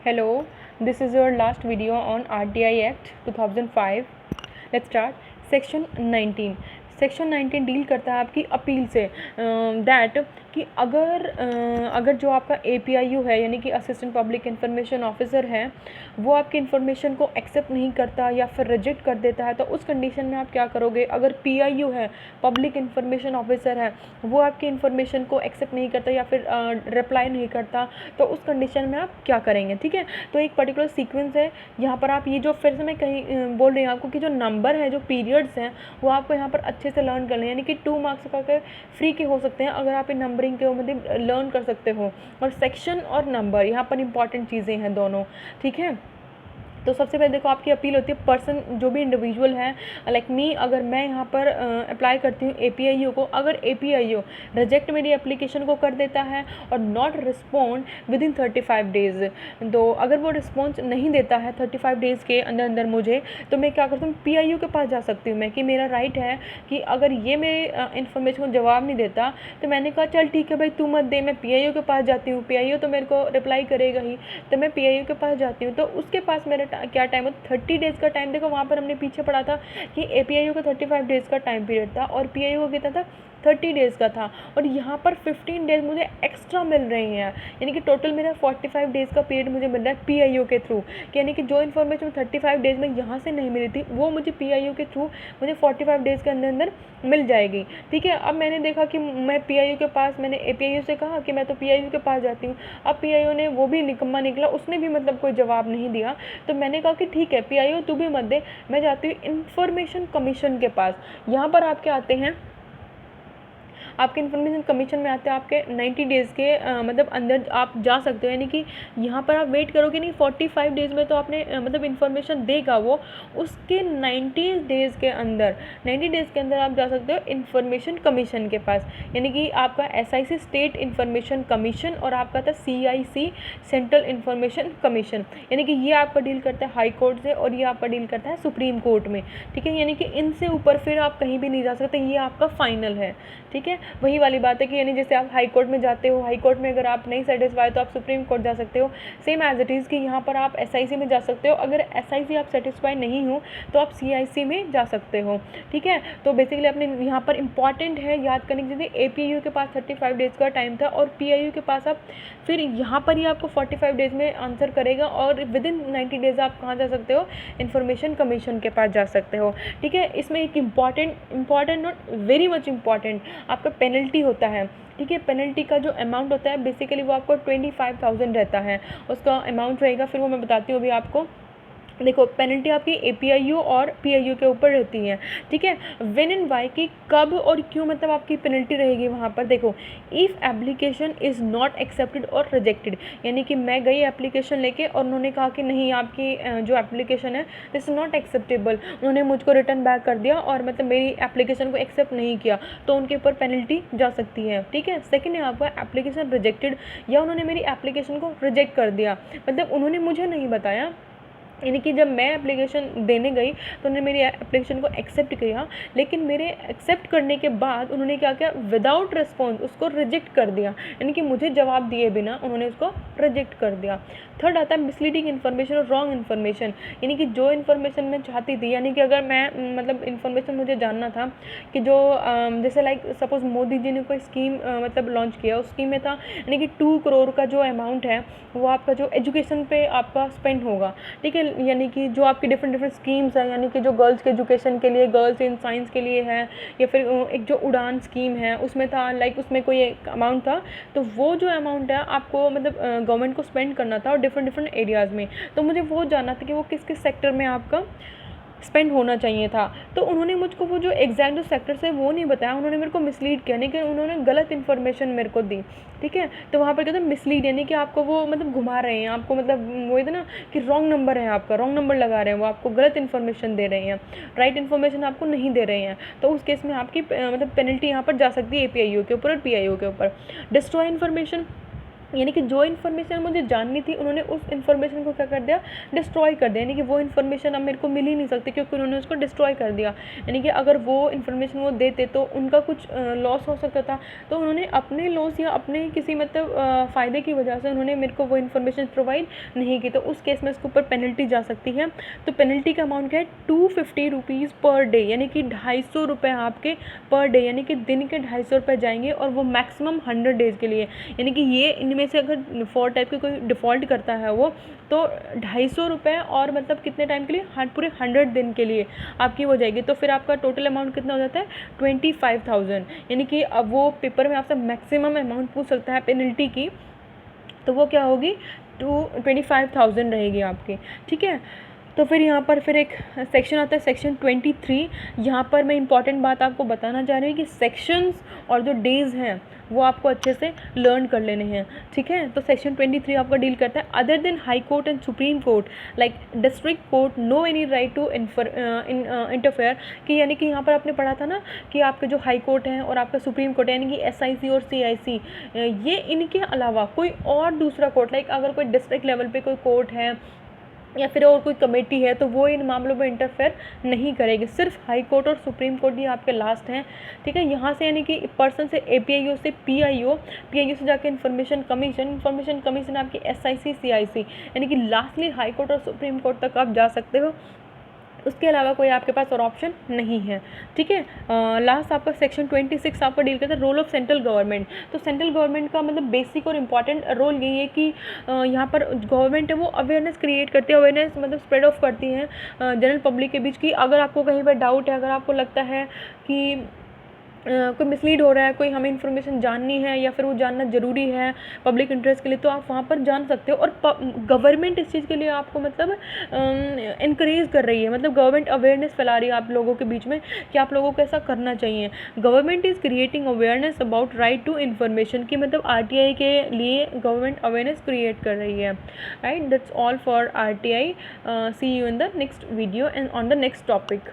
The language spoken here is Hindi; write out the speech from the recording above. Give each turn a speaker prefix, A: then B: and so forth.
A: Hello, this is your last video on RTI Act 2005. Let's start. Section 19. Section 19 deal करता है आपकी अपील से दैट कि अगर जो आपका APIU है यानी कि असिस्टेंट पब्लिक इंफॉर्मेशन ऑफिसर है वो आपकी इन्फॉर्मेशन को एक्सेप्ट नहीं करता या फिर रिजेक्ट कर देता है तो उस कंडीशन में आप क्या करोगे। अगर PIU है, पब्लिक इंफॉर्मेशन ऑफिसर है, वो आपकी इन्फॉर्मेशन को एक्सेप्ट नहीं करता या फिर रिप्लाई नहीं करता तो उस कंडीशन में आप क्या करेंगे। ठीक है, तो एक पर्टिकुलर सीक्वेंस है यहाँ पर। आप ये जो फिर से मैं कहीं बोल रही हूँ आपको कि जो नंबर है, जो पीरियड्स हैं, वो आपको यहाँ पर अच्छे से लर्न कर लें, यानी कि 2 मार्क्स का फ्री के हो सकते हैं अगर आप इन नंबरिंग के मतलब लर्न कर सकते हो। और सेक्शन और नंबर यहाँ पर इंपॉर्टेंट चीज़ें हैं दोनों। ठीक है, तो सबसे पहले देखो आपकी अपील होती है पर्सन, जो भी इंडिविजुअल है लाइक मी, अगर मैं यहाँ पर अप्लाई करती हूँ APIU को, अगर APIU रिजेक्ट मेरी एप्लीकेशन को कर देता है और not respond with in 35 days, तो अगर वो रिस्पॉन्स नहीं देता है 35 डेज़ के अंदर अंदर मुझे, तो मैं क्या करती हूँ PIU के पास जा सकती हूँ मैं, कि मेरा राइट है कि अगर ये मेरे इन्फॉर्मेशन को जवाब नहीं देता तो मैंने कहा चल ठीक है भाई तू मत दे, मैं PIU के पास जाती हूँ, PIU तो मेरे को रिप्लाई करेगा ही, तो मैं PIU के पास जाती हूँ। तो उसके पास मेरा क्या टाइम होता है 30 डेज़ का टाइम। देखो वहाँ पर हमने पीछे पढ़ा था कि APIU का 35 डेज़ का टाइम पीरियड था और PIU का कितना था 30 डेज़ का था, और यहाँ पर 15 डेज़ मुझे एक्स्ट्रा मिल रहे हैं, यानी कि टोटल मेरा 45 डेज़ का पीरियड मुझे मिल रहा है PIU के थ्रू। यानी कि जो इन्फॉर्मेशन 35 डेज़ में यहाँ से नहीं मिली थी वो मुझे PIU के थ्रू मुझे 45 डेज़ के अंदर अंदर मिल जाएगी। ठीक है, अब मैंने देखा कि मैं PIU के पास, मैंने APIU से कहा कि मैं तो PIU के पास जाती हूँ। अब PIU ने, वो भी निकम्मा निकला, उसने भी मतलब कोई जवाब नहीं दिया, तो मैंने कहा कि ठीक है PIU तू भी मत दे, मैं जाती हूँ इंफॉर्मेशन कमीशन के पास। यहाँ पर आप क्या आते हैं, आपके इन्फॉर्मेशन कमीशन में आते हैं आपके 90 डेज़ के मतलब अंदर आप जा सकते हो, यानी कि यहाँ पर आप वेट करोगे नहीं, 45 डेज़ में तो आपने मतलब इन्फॉर्मेशन देगा वो, उसके 90 डेज़ के अंदर, 90 डेज़ के अंदर आप जा सकते हो इन्फॉर्मेशन कमीशन के पास। यानी कि आपका SIC स्टेट इन्फॉर्मेशन कमीशन और आपका था CIC सेंट्रल इन्फॉर्मेशन कमीशन, यानी कि ये आपका डील करता है हाई कोर्ट से और ये आपका डील करता है सुप्रीम कोर्ट में। ठीक है, यानी कि इनसे ऊपर फिर आप कहीं भी नहीं जा सकते, ये आपका फाइनल है। ठीक है, वही वाली बात है कि यानी जैसे आप हाई कोर्ट में जाते हो, हाई कोर्ट में अगर आप नहीं सेटिस्फाई तो आप सुप्रीम कोर्ट जा सकते हो, सेम एज इट इज़ कि यहाँ पर आप SIC में जा सकते हो, अगर SIC आप सेटिस्फाई नहीं हो तो आप CIC में जा सकते हो। ठीक है, तो बेसिकली अपने यहाँ पर इंपॉर्टेंट है याद करने की चीज़ें, APIU के पास 35 डेज़ का टाइम था और PIU के पास आप फिर यहाँ पर ही आपको 45 डेज़ में आंसर करेगा और विद इन 90 डेज़ आप कहाँ जा सकते हो, इन्फॉर्मेशन कमीशन के पास जा सकते हो। ठीक है, इसमें एक important not very much important आपका पेनल्टी होता है। ठीक है, पेनल्टी का जो अमाउंट होता है बेसिकली वो आपको 25,000 रहता है, उसका अमाउंट रहेगा, फिर वो मैं बताती हूँ अभी आपको। देखो पेनल्टी आपकी APIU और PIU के ऊपर रहती है। ठीक है, व्हेन एंड वाई की कब और क्यों मतलब आपकी पेनल्टी रहेगी वहाँ पर। देखो if application is not accepted और रिजेक्टेड, यानी कि मैं गई एप्लीकेशन लेके और उन्होंने कहा कि नहीं आपकी जो एप्लीकेशन है दिस इज़ नॉट एक्सेप्टेबल, उन्होंने मुझको रिटर्न बैक कर दिया और मतलब मेरी एप्लीकेशन को एक्सेप्ट नहीं किया, तो उनके ऊपर पेनल्टी जा सकती है। ठीक है, सेकेंड है आपका एप्लीकेशन रिजेक्टेड, या उन्होंने मेरी एप्लीकेशन को रिजेक्ट कर दिया, मतलब उन्होंने मुझे नहीं बताया, यानी कि जब मैं एप्लीकेशन देने गई तो उन्होंने मेरी एप्लीकेशन को एक्सेप्ट किया, लेकिन मेरे एक्सेप्ट करने के बाद उन्होंने क्या किया, विदाउट रिस्पॉन्स उसको रिजेक्ट कर दिया, यानी कि मुझे जवाब दिए बिना उन्होंने उसको रिजेक्ट कर दिया। थर्ड आता है मिसलीडिंग इन्फॉर्मेशन और रॉन्ग इन्फॉर्मेशन, यानी कि जो इन्फॉर्मेशन मैं चाहती थी, यानी कि अगर मैं मतलब इन्फॉर्मेशन मुझे जानना था कि जो जैसे लाइक सपोज़ मोदी जी ने कोई स्कीम मतलब लॉन्च किया, उस स्कीम में था यानी कि 2 करोड़ का जो अमाउंट है वो आपका जो एजुकेशन पे आपका स्पेंड होगा। ठीक है, यानी कि जो आपकी डिफरेंट स्कीम्स है, यानी कि जो गर्ल्स के एजुकेशन के लिए, गर्ल्स इन साइंस के लिए है, या फिर एक जो उड़ान स्कीम है उसमें था लाइक उसमें कोई एक अमाउंट था, तो वो जो अमाउंट है आपको मतलब गवर्नमेंट को स्पेंड करना था और डिफरेंट एरियाज़ में, तो मुझे वो जानना था कि वो किस किस सेक्टर में आपका स्पेंड होना चाहिए था। तो उन्होंने मुझको वो जो एग्जैक्ट जो सेक्टर्स है वो नहीं बताया, उन्होंने मेरे को मिसलीड किया, यानी कि उन्होंने गलत इन्फॉर्मेशन मेरे को दी। ठीक है, तो वहाँ पर क्या था मिसलीड, यानी कि आपको वो मतलब घुमा रहे हैं, आपको मतलब वो है ना कि रॉन्ग नंबर है आपका, रॉन्ग नंबर लगा रहे हैं, वो आपको गलत इन्फॉर्मेशन दे रहे हैं, राइट इन्फॉर्मेशन आपको नहीं दे रहे हैं, तो उस केस में आपकी मतलब पेनल्टी यहाँ पर जा सकती है APIU के ऊपर और PIU के ऊपर। डिस्ट्रॉय इन्फॉर्मेशन, यानी कि जो इन्फॉर्मेशन मुझे जाननी थी उन्होंने उस इन्फॉर्मेशन को क्या कर दिया, डिस्ट्रॉय कर दिया, यानी कि वो इन्फॉर्मेशन अब मेरे को मिल ही नहीं सकती क्योंकि उन्होंने उसको डिस्ट्रॉय कर दिया। यानी कि अगर वो इन्फॉर्मेशन वो देते तो उनका कुछ लॉस हो सकता था, तो उन्होंने अपने लॉस या अपने किसी मतलब फ़ायदे की वजह से उन्होंने मेरे को वो इन्फॉर्मेशन प्रोवाइड नहीं की, तो उस केस में इसके ऊपर पेनल्टी जा सकती है। तो पेनल्टी का अमाउंट क्या है, 250 रुपीज़ पर डे, यानी कि 250 रुपये आपके पर डे, यानी कि दिन के 250 रुपये जाएंगे, और वो मैक्सिमम 100 डेज़ के लिए। यानी कि ये इनमें से अगर 4 टाइप के कोई डिफ़ॉल्ट करता है वो, तो 250 रुपये और मतलब कितने टाइम के लिए, पूरे 100 दिन के लिए आपकी हो जाएगी। तो फिर आपका टोटल अमाउंट कितना हो जाता है, 25,000। यानी कि अब वो पेपर में आपसे मैक्सिमम अमाउंट पूछ सकता है पेनल्टी की, तो वो क्या होगी, 25,000 रहेगी आपकी। ठीक है, तो फिर यहाँ पर फिर एक सेक्शन आता है सेक्शन 23। यहाँ पर मैं इंपॉर्टेंट बात आपको बताना चाह रही हूँ कि सेक्शंस और जो डेज़ हैं वो आपको अच्छे से लर्न कर लेने हैं। ठीक है, तो सेक्शन 23 आपका डील करता है, other than high court and supreme court like district court no any right to interfere, कि यानी कि यहाँ पर आपने पढ़ा था ना कि आपके जो हाई कोर्ट है और आपका सुप्रीम कोर्ट है, यानी कि SIC और CIC, ये इनके अलावा कोई और दूसरा कोर्ट, लाइक अगर कोई डिस्ट्रिक्ट लेवल पे कोई कोर्ट है या फिर और कोई कमेटी है, तो वो इन मामलों में इंटरफेयर नहीं करेगी। सिर्फ हाई कोर्ट और सुप्रीम कोर्ट ही आपके लास्ट हैं। ठीक है, यहाँ से यानी कि पर्सन से APIO से PIO से जाके इन्फॉर्मेशन कमीशन आपकी SIC CIC, यानी कि लास्टली हाई कोर्ट और सुप्रीम कोर्ट तक आप जा सकते हो, उसके अलावा कोई आपके पास और ऑप्शन नहीं है। ठीक है, लास्ट आपका सेक्शन 26 आपका डील करता है रोल ऑफ सेंट्रल गवर्नमेंट। तो सेंट्रल गवर्नमेंट का मतलब बेसिक और इम्पॉर्टेंट रोल यही है कि यहाँ पर गवर्नमेंट है वो अवेयरनेस क्रिएट करती है, अवेयरनेस मतलब स्प्रेड ऑफ करती है जनरल पब्लिक के बीच की। अगर आपको कहीं पर डाउट है, अगर आपको लगता है कि कोई मिसलीड हो रहा है, कोई हमें इन्फॉर्मेशन जाननी है या फिर वो जानना ज़रूरी है पब्लिक इंटरेस्ट के लिए, तो आप वहाँ पर जान सकते हो। और गवर्नमेंट इस चीज़ के लिए आपको मतलब इनकरेज कर रही है, मतलब गवर्नमेंट अवेयरनेस फैला रही है आप लोगों के बीच में कि आप लोगों को ऐसा करना चाहिए। Government is creating awareness about right to information, की मतलब RTI के लिए गवर्नमेंट अवेयरनेस क्रिएट कर रही है। Right, that's all for RTI। See you in the next video and on the next topic.